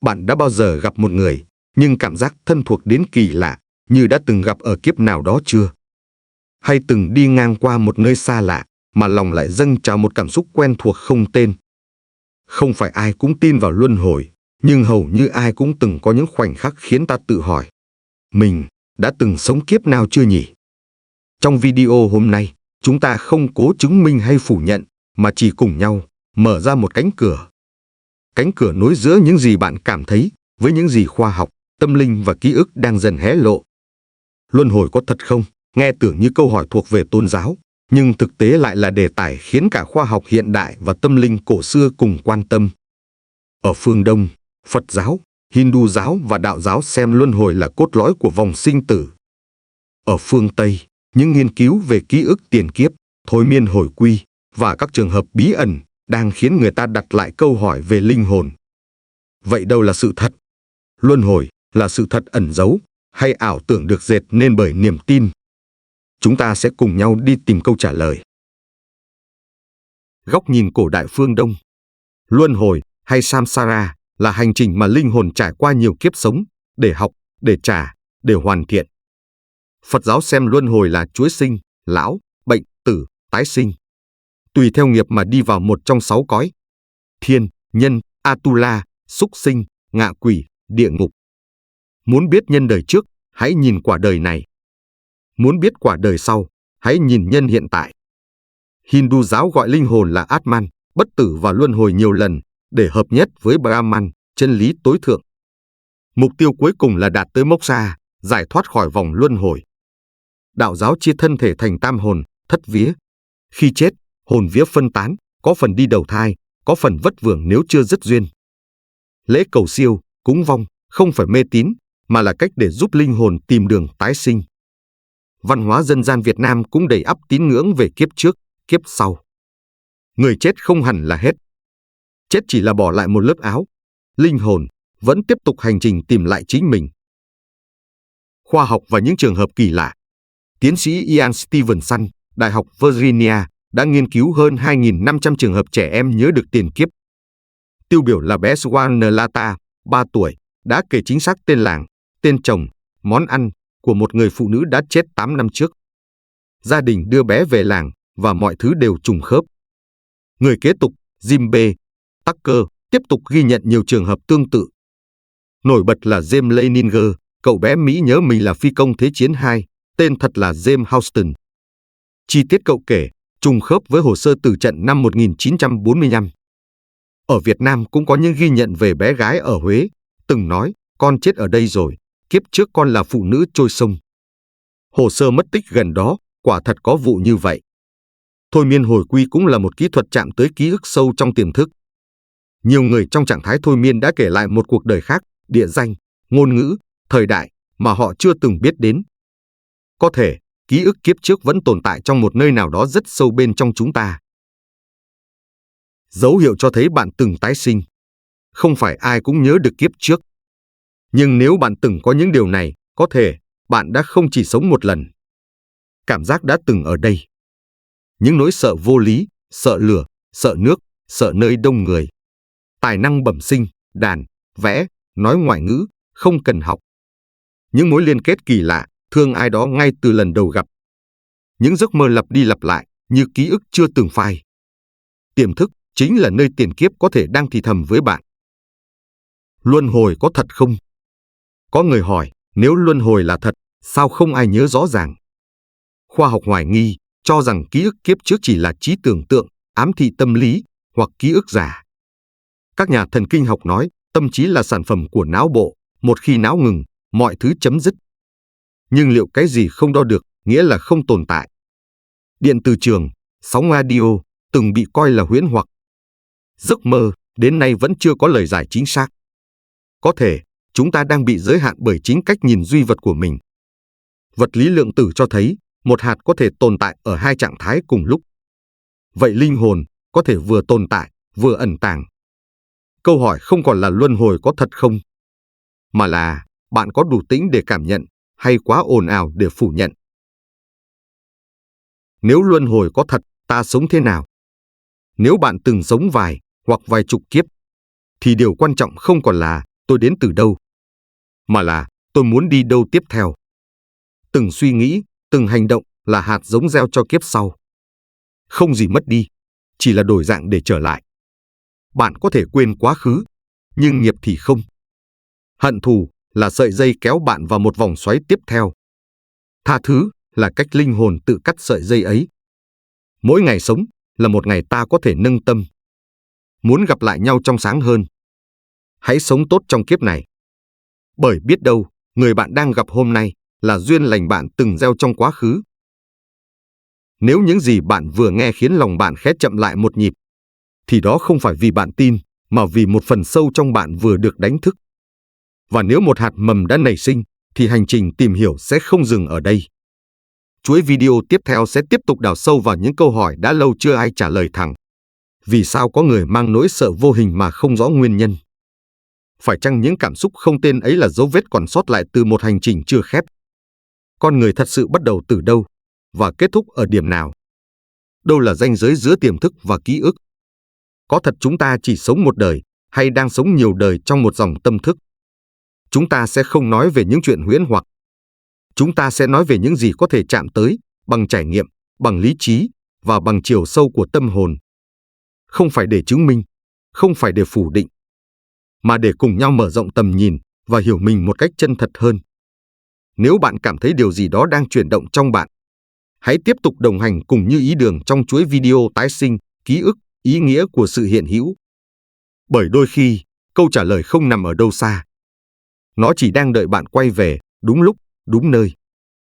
Bạn đã bao giờ gặp một người, nhưng cảm giác thân thuộc đến kỳ lạ, như đã từng gặp ở kiếp nào đó chưa? Hay từng đi ngang qua một nơi xa lạ, mà lòng lại dâng trào một cảm xúc quen thuộc không tên? Không phải ai cũng tin vào luân hồi, nhưng hầu như ai cũng từng có những khoảnh khắc khiến ta tự hỏi, mình đã từng sống kiếp nào chưa nhỉ? Trong video hôm nay, chúng ta không cố chứng minh hay phủ nhận, mà chỉ cùng nhau mở ra một cánh cửa. Cánh cửa nối giữa những gì bạn cảm thấy với những gì khoa học, tâm linh và ký ức đang dần hé lộ. Luân hồi có thật không? Nghe tưởng như câu hỏi thuộc về tôn giáo, nhưng thực tế lại là đề tài khiến cả khoa học hiện đại và tâm linh cổ xưa cùng quan tâm. Ở phương Đông, Phật giáo, Hindu giáo và đạo giáo xem luân hồi là cốt lõi của vòng sinh tử. Ở phương Tây, những nghiên cứu về ký ức tiền kiếp, thôi miên hồi quy và các trường hợp bí ẩn đang khiến người ta đặt lại câu hỏi về linh hồn. Vậy đâu là sự thật? Luân hồi là sự thật ẩn giấu hay ảo tưởng được dệt nên bởi niềm tin? Chúng ta sẽ cùng nhau đi tìm câu trả lời. Góc nhìn cổ đại phương Đông. Luân hồi hay samsara là hành trình mà linh hồn trải qua nhiều kiếp sống để học, để trả, để hoàn thiện. Phật giáo xem luân hồi là chuỗi sinh, lão, bệnh, tử, tái sinh. Tùy theo nghiệp mà đi vào một trong 6 cõi: thiên, nhân, atula, súc sinh, ngạ quỷ, địa ngục. Muốn biết nhân đời trước, hãy nhìn quả đời này. Muốn biết quả đời sau, hãy nhìn nhân hiện tại. Hindu giáo gọi linh hồn là Atman, bất tử và luân hồi nhiều lần, để hợp nhất với Brahman, chân lý tối thượng. Mục tiêu cuối cùng là đạt tới moksha, giải thoát khỏi vòng luân hồi. Đạo giáo chia thân thể thành tam hồn, thất vía. Khi chết, hồn vía phân tán, có phần đi đầu thai, có phần vất vưởng nếu chưa dứt duyên. Lễ cầu siêu, cúng vong, không phải mê tín, mà là cách để giúp linh hồn tìm đường tái sinh. Văn hóa dân gian Việt Nam cũng đầy ắp tín ngưỡng về kiếp trước, kiếp sau. Người chết không hẳn là hết. Chết chỉ là bỏ lại một lớp áo. Linh hồn vẫn tiếp tục hành trình tìm lại chính mình. Khoa học và những trường hợp kỳ lạ. Tiến sĩ Ian Stevenson, Đại học Virginia, đã nghiên cứu hơn 2.500 trường hợp trẻ em nhớ được tiền kiếp. Tiêu biểu là bé Swanlata, 3 tuổi, đã kể chính xác tên làng, tên chồng, món ăn của một người phụ nữ đã chết 8 năm trước. Gia đình đưa bé về làng và mọi thứ đều trùng khớp. Người kế tục, Jimbe Tucker, tiếp tục ghi nhận nhiều trường hợp tương tự. Nổi bật là James Leininger, cậu bé Mỹ nhớ mình là phi công Thế chiến II, tên thật là James Houston. Chi tiết cậu kể trùng khớp với hồ sơ từ trận năm 1945. Ở Việt Nam cũng có những ghi nhận về bé gái ở Huế, từng nói, con chết ở đây rồi, kiếp trước con là phụ nữ trôi sông. Hồ sơ mất tích gần đó, quả thật có vụ như vậy. Thôi miên hồi quy cũng là một kỹ thuật chạm tới ký ức sâu trong tiềm thức. Nhiều người trong trạng thái thôi miên đã kể lại một cuộc đời khác, địa danh, ngôn ngữ, thời đại mà họ chưa từng biết đến. Có thể, ký ức kiếp trước vẫn tồn tại trong một nơi nào đó rất sâu bên trong chúng ta. Dấu hiệu cho thấy bạn từng tái sinh. Không phải ai cũng nhớ được kiếp trước. Nhưng nếu bạn từng có những điều này, có thể bạn đã không chỉ sống một lần. Cảm giác đã từng ở đây. Những nỗi sợ vô lý, sợ lửa, sợ nước, sợ nơi đông người. Tài năng bẩm sinh, đàn, vẽ, nói ngoại ngữ, không cần học. Những mối liên kết kỳ lạ, thương ai đó ngay từ lần đầu gặp. Những giấc mơ lặp đi lặp lại, như ký ức chưa từng phai. Tiềm thức chính là nơi tiền kiếp có thể đang thì thầm với bạn. Luân hồi có thật không? Có người hỏi, nếu luân hồi là thật, sao không ai nhớ rõ ràng? Khoa học hoài nghi, cho rằng ký ức kiếp trước chỉ là trí tưởng tượng, ám thị tâm lý, hoặc ký ức giả. Các nhà thần kinh học nói, tâm trí là sản phẩm của não bộ, một khi não ngừng, mọi thứ chấm dứt. Nhưng liệu cái gì không đo được, nghĩa là không tồn tại? Điện từ trường, sóng radio, từng bị coi là huyễn hoặc. Giấc mơ, đến nay vẫn chưa có lời giải chính xác. Có thể, chúng ta đang bị giới hạn bởi chính cách nhìn duy vật của mình. Vật lý lượng tử cho thấy, một hạt có thể tồn tại ở hai trạng thái cùng lúc. Vậy linh hồn có thể vừa tồn tại, vừa ẩn tàng. Câu hỏi không còn là luân hồi có thật không, mà là bạn có đủ tĩnh để cảm nhận, hay quá ồn ào để phủ nhận. Nếu luân hồi có thật, ta sống thế nào? Nếu bạn từng sống vài hoặc vài chục kiếp, thì điều quan trọng không còn là tôi đến từ đâu, mà là tôi muốn đi đâu tiếp theo. Từng suy nghĩ, từng hành động là hạt giống gieo cho kiếp sau. Không gì mất đi, chỉ là đổi dạng để trở lại. Bạn có thể quên quá khứ, nhưng nghiệp thì không. Hận thù là sợi dây kéo bạn vào một vòng xoáy tiếp theo. Tha thứ là cách linh hồn tự cắt sợi dây ấy. Mỗi ngày sống là một ngày ta có thể nâng tâm. Muốn gặp lại nhau trong sáng hơn. Hãy sống tốt trong kiếp này. Bởi biết đâu, người bạn đang gặp hôm nay là duyên lành bạn từng gieo trong quá khứ. Nếu những gì bạn vừa nghe khiến lòng bạn khẽ chậm lại một nhịp, thì đó không phải vì bạn tin, mà vì một phần sâu trong bạn vừa được đánh thức. Và nếu một hạt mầm đã nảy sinh, thì hành trình tìm hiểu sẽ không dừng ở đây. Chuỗi video tiếp theo sẽ tiếp tục đào sâu vào những câu hỏi đã lâu chưa ai trả lời thẳng. Vì sao có người mang nỗi sợ vô hình mà không rõ nguyên nhân? Phải chăng những cảm xúc không tên ấy là dấu vết còn sót lại từ một hành trình chưa khép? Con người thật sự bắt đầu từ đâu và kết thúc ở điểm nào? Đâu là ranh giới giữa tiềm thức và ký ức? Có thật chúng ta chỉ sống một đời hay đang sống nhiều đời trong một dòng tâm thức? Chúng ta sẽ không nói về những chuyện huyễn hoặc. Chúng ta sẽ nói về những gì có thể chạm tới, bằng trải nghiệm, bằng lý trí và bằng chiều sâu của tâm hồn. Không phải để chứng minh, không phải để phủ định, mà để cùng nhau mở rộng tầm nhìn và hiểu mình một cách chân thật hơn. Nếu bạn cảm thấy điều gì đó đang chuyển động trong bạn, hãy tiếp tục đồng hành cùng Như Ý Đường trong chuỗi video tái sinh, ký ức, ý nghĩa của sự hiện hữu. Bởi đôi khi, câu trả lời không nằm ở đâu xa. Nó chỉ đang đợi bạn quay về, đúng lúc, đúng nơi.